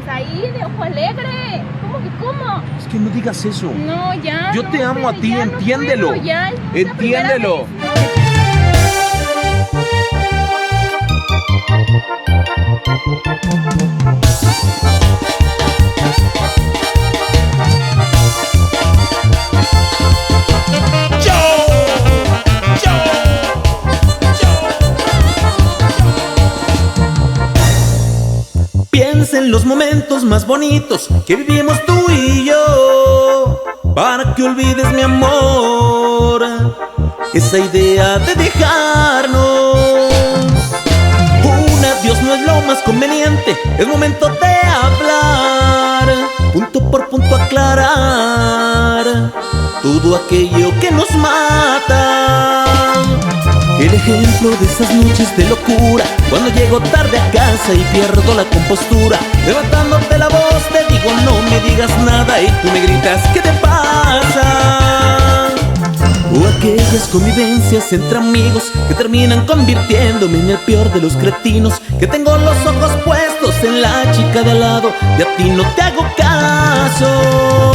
ahí de ojo alegre. ¿Cómo que cómo? Es que no digas eso. No, ya. Yo no, te amo a pero ti, ya no entiéndelo. puedo, ya, es la primera Entiéndelo. vez. Piensa en los momentos más bonitos que vivimos tú y yo, para que olvides, mi amor, esa idea de dejarnos. Un adiós no es lo más conveniente, es momento de hablar, punto por punto aclarar todo aquello que nos mata. El ejemplo de esas noches de locura, cuando llego tarde a casa y pierdo la compostura, levantándote la voz te digo no me digas nada y tú me gritas ¿qué te pasa? O aquellas convivencias entre amigos que terminan convirtiéndome en el peor de los cretinos, que tengo los ojos puestos en la chica de al lado y a ti no te hago caso.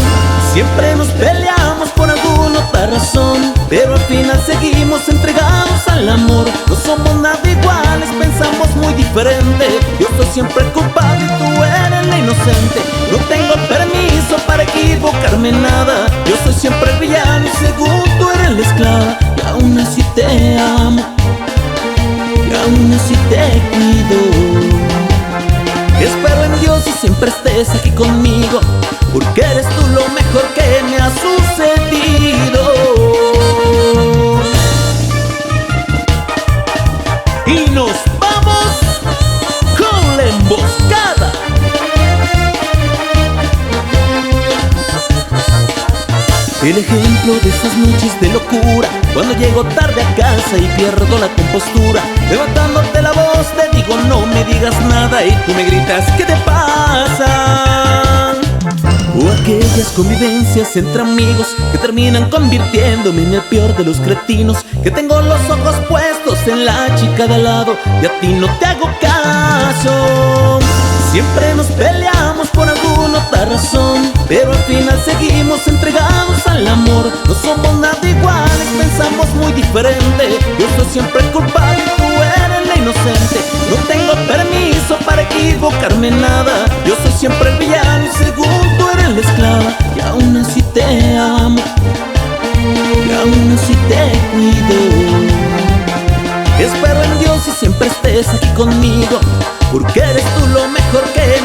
Siempre nos peleamos por alguna otra razón, pero al final seguimos entregados al amor. No somos nada iguales, pensamos muy diferente. Yo soy siempre el culpable y tú eres la inocente. No tengo permiso para equivocarme en nada. Yo soy siempre el villano y según tú eres la esclava. Y aún así te amo, y aún así te cuido. Espero en Dios y siempre estés aquí conmigo, porque eres tú lo mejor que me ha sucedido. Y nos vamos con la emboscada. El ejemplo de esas noches de locura, cuando llego tarde a casa y pierdo la compostura, levantándote la voz te digo no me digas nada y tú me gritas ¿qué te pasa? O aquellas convivencias entre amigos que terminan convirtiéndome en el peor de los cretinos, que tengo los ojos puestos en la chica de al lado y a ti no te hago caso. Siempre nos peleamos por alguna otra razón, pero al final seguimos entregados al amor. No somos nada iguales, pensamos muy diferente. Yo soy siempre el culpable y tú eres la inocente. No tengo permiso para equivocarme en nada. Yo soy siempre el villano y según tú eres la esclava. Y aún así te amo, y aún así te cuido. Espero en Dios y siempre estés aquí conmigo, porque eres tú lo mejor que